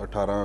18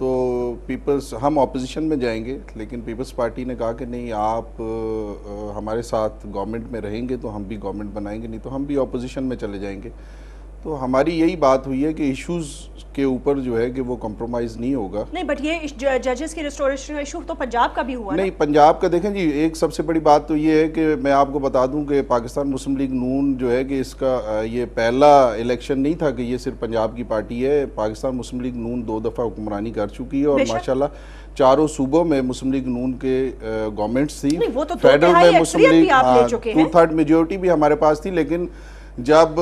تو پیپلز ہم اپوزیشن میں جائیں گے، لیکن پیپلز پارٹی نے کہا کہ نہیں، آپ ہمارے ساتھ گورنمنٹ میں رہیں گے تو ہم بھی گورنمنٹ بنائیں گے، نہیں تو ہم بھی اپوزیشن میں چلے جائیں گے۔ تو ہماری یہی بات ہوئی ہے کہ ایشوز کے اوپر جو ہے کہ وہ کمپرومائز نہیں ہوگا۔ نہیں، بٹ یہ ججز کی ریسٹوریشن ایشو تو پنجاب کا بھی ہوا نا؟ نہیں، پنجاب کا دیکھیں جی، ایک سب سے بڑی بات تو یہ ہے کہ میں آپ کو بتا دوں کہ پاکستان مسلم لیگ نون جو ہے کہ اس کا یہ پہلا الیکشن نہیں تھا کہ یہ صرف پنجاب کی پارٹی ہے۔ پاکستان مسلم لیگ نون 2 دفعہ حکمرانی کر چکی ہے اور ماشاءاللہ چاروں صوبوں میں مسلم لیگ نون کے گورنمنٹس تھی۔ فیڈرل میں مسلم لیگ 2/3 میجورٹی بھی ہمارے پاس تھی، لیکن جب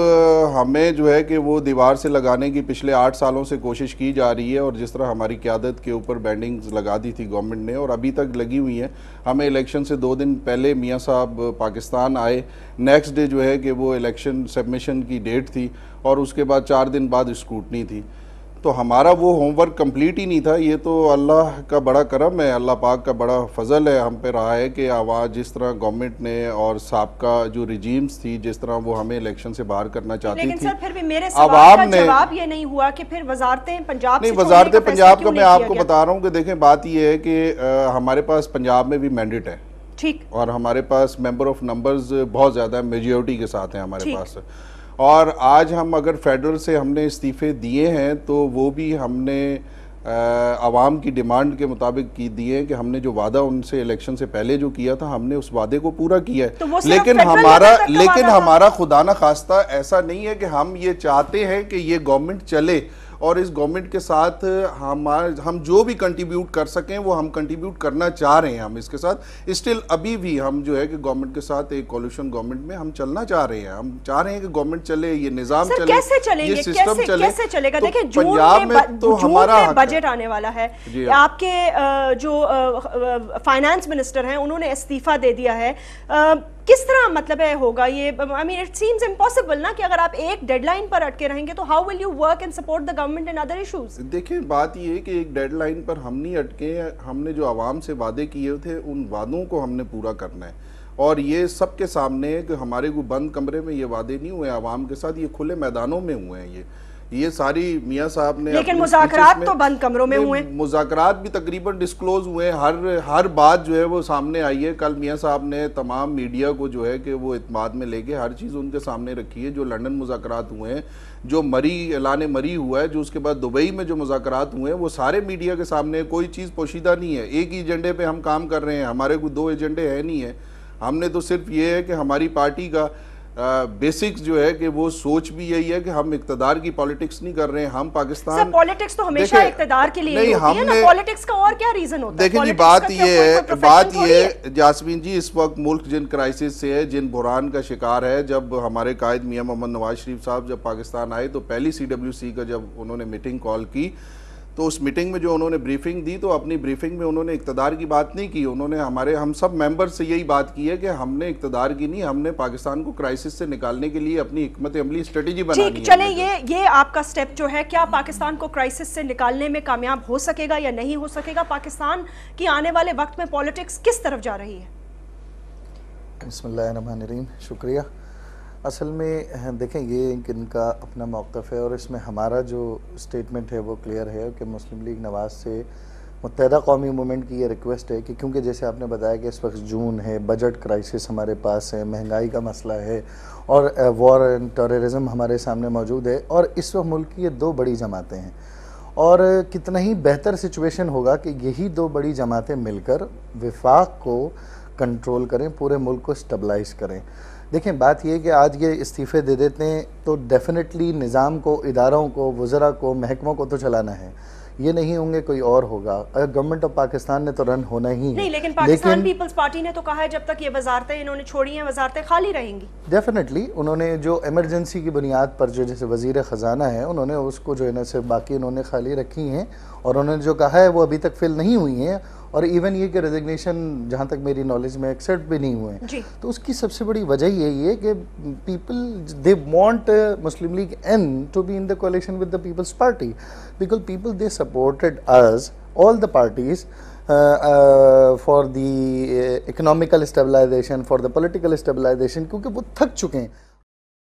ہمیں جو ہے کہ وہ دیوار سے لگانے کی پچھلے 8 سالوں سے کوشش کی جا رہی ہے، اور جس طرح ہماری قیادت کے اوپر بینڈنگز لگا دی تھی گورنمنٹ نے اور ابھی تک لگی ہوئی ہیں، ہمیں الیکشن سے 2 دن پہلے میاں صاحب پاکستان آئے، نیکسٹ ڈے جو ہے کہ وہ الیکشن سبمیشن کی ڈیٹ تھی اور اس کے بعد 4 دن بعد اسکروٹنی تھی۔ تو ہمارا وہ ہوم ورک کمپلیٹ ہی نہیں تھا۔ یہ تو اللہ کا بڑا کرم ہے، اللہ پاک کا بڑا فضل ہے ہم پہ رہا ہے کہ آواز جس طرح گورنمنٹ نے اور سابقہ جو ریجیمز تھی جس طرح وہ ہمیں الیکشن سے باہر کرنا چاہتی تھی، لیکن سر پھر بھی میرے سوال کا جواب یہ نہیں ہوا کہ پھر وزارتیں پنجاب سے نہیں، وزارتیں پنجاب کا میں آپ کو بتا رہا ہوں کہ دیکھیں بات یہ ہے کہ ہمارے پاس پنجاب میں بھی مینڈیٹ ہے، ٹھیک، اور ہمارے پاس ممبر آف نمبرز بہت زیادہ میجورٹی کے ساتھ ہیں ہمارے پاس، اور آج ہم اگر فیڈرل سے ہم نے استعفے دیے ہیں تو وہ بھی ہم نے عوام کی ڈیمانڈ کے مطابق کی دیے ہیں کہ ہم نے جو وعدہ ان سے الیکشن سے پہلے جو کیا تھا ہم نے اس وعدے کو پورا کیا ہے، لیکن ہمارا خدا نہ خواستہ ایسا نہیں ہے کہ ہم یہ چاہتے ہیں کہ یہ گورنمنٹ چلے اور اس گورنمنٹ کے ساتھ ہم جو بھی کنٹریبیوٹ کر سکیں وہ ہم کنٹریبیوٹ کرنا چاہ رہے ہیں۔ ہم اس کے ساتھ اسٹل ابھی بھی ہم جو ہے کہ گورنمنٹ کے ساتھ ایک کولیشن گورنمنٹ میں ہم چلنا چاہ رہے ہیں، ہم چاہ رہے ہیں کہ گورنمنٹ چلے، یہ نظام چلے، یہ سسٹم چلے۔ کیسے چلے گا؟ دیکھیں پنجاب میں تو ہمارا بجٹ آنے والا ہے، آپ کے جو فائنانس منسٹر ہیں انہوں نے استعفیٰ دے دیا ہے، کس طرح مطلب ہے ہوگا یہ؟ I mean it seems impossible نا کہ اگر آپ ایک ڈیڈ لائن پر اٹکے رہیں گے تو how will you work and support the government in other issues؟ دیکھیں بات یہ ہے کہ ایک ڈیڈ لائن پر ہم نہیں اٹکے، ہم نے جو عوام سے وعدے کیے تھے ان وعدوں کو ہم نے پورا کرنا ہے، اور یہ سب کے سامنے ہے کہ ہمارے کو بند کمرے میں یہ وعدے نہیں ہوئے عوام کے ساتھ، یہ کھلے میدانوں میں ہوئے ہیں۔ یہ ساری میاں صاحب نے، لیکن مذاکرات تو بند کمروں میں ہوئے، مذاکرات بھی تقریباً ڈسکلوز ہوئے ہیں، ہر بات جو ہے وہ سامنے آئی ہے۔ کل میاں صاحب نے تمام میڈیا کو جو ہے کہ وہ اعتماد میں لے کے ہر چیز ان کے سامنے رکھی ہے، جو لنڈن مذاکرات ہوئے ہیں، جو اعلان مری ہوا ہے، جو اس کے بعد دبئی میں جو مذاکرات ہوئے ہیں، وہ سارے میڈیا کے سامنے، کوئی چیز پوشیدہ نہیں ہے۔ ایک ہی ایجنڈے پہ ہم کام کر رہے ہیں، ہمارے کوئی 2 ایجنڈے ہیں نہیں ہیں۔ ہم نے تو صرف یہ ہے کہ ہماری پارٹی کا بیسکس جو ہے کہ وہ سوچ بھی یہی ہے کہ ہم اقتدار کی پالیٹکس نہیں کر رہے ہیں، ہم پاکستان، سر پالیٹکس تو ہمیشہ اقتدار کے لیے ہوتی ہے نا، پالیٹکس کا اور کیا ریزن ہوتا ہے؟ دیکھیں جی بات یہ ہے جاسمین جی، اس وقت ملک جن کرائسس سے ہے، جن بحران کا شکار ہے، جب ہمارے قائد میاں محمد نواز شریف صاحب جب پاکستان آئے تو پہلی CWC کا جب انہوں نے میٹنگ کال کی تو اس میٹنگ میں جو انہوں نے بریفنگ دی تو اپنی بریفنگ میں انہوں نے اقتدار کی بات نہیں کی، انہوں نے ہم سب ممبر سے یہی بات کی ہے کہ ہم نے اقتدار کی نہیں، ہم نے پاکستان کو کرائسس سے نکالنے کے لیے اپنی حکمت عملی اسٹریٹجی بنانی ہے۔ ٹھیک، چلیں یہ آپ کا سٹیپ جو ہے، کیا پاکستان کو کرائسس سے نکالنے میں کامیاب ہو سکے گا یا نہیں ہو سکے گا؟ پاکستان کی آنے والے وقت میں پالیٹکس کس طرف جا رہی ہے؟ بسم اللہ الرحمن الرحیم، شکریہ۔ اصل میں دیکھیں یہ ان کا اپنا موقف ہے اور اس میں ہمارا جو سٹیٹمنٹ ہے وہ کلیئر ہے کہ مسلم لیگ نواز سے متحدہ قومی موومنٹ کی یہ ریکویسٹ ہے کہ کیونکہ جیسے آپ نے بتایا کہ اس وقت جون ہے، بجٹ کرائسس ہمارے پاس ہے، مہنگائی کا مسئلہ ہے اور وار اینڈ ٹیررزم ہمارے سامنے موجود ہے، اور اس وقت ملک کی یہ 2 بڑی جماعتیں ہیں، اور کتنا ہی بہتر سچویشن ہوگا کہ یہی 2 بڑی جماعتیں مل کر وفاق کو کنٹرول کریں، پورے ملک کو سٹیبلائز کریں۔ دیکھیں بات یہ ہے کہ آج یہ استعفے دے دیتے ہیں تو ڈیفینیٹلی نظام کو، اداروں کو، وزراء کو، محکموں کو تو چلانا ہے، یہ نہیں ہوں گے کوئی اور ہوگا۔ گورنمنٹ آف پاکستان نے تو رن ہونا ہی ہے، نہیں، لیکن پاکستان پیپلز پارٹی نے تو کہا ہے جب تک یہ وزارتیں انہوں نے چھوڑی ہیں وزارتیں خالی رہیں گی۔ ڈیفینیٹلی انہوں نے جو ایمرجنسی کی بنیاد پر جو جیسے وزیر خزانہ ہے انہوں نے اس کو جو ہے نا سے باقی انہوں نے خالی رکھی ہیں، اور انہوں نے جو کہا ہے وہ ابھی تک فل نہیں ہوئی ہیں، اور ایون یہ کہ ریزگنیشن جہاں تک میری نالج میں ایکسیپٹ بھی نہیں ہوئے ہیں۔ تو اس کی سب سے بڑی وجہ یہی ہے کہ people they want Muslim League N to be in the coalition with the Peoples Party, because people they supported us all the parties for the economical stabilization, for the political stabilization، کیونکہ وہ تھک چکے ہیں۔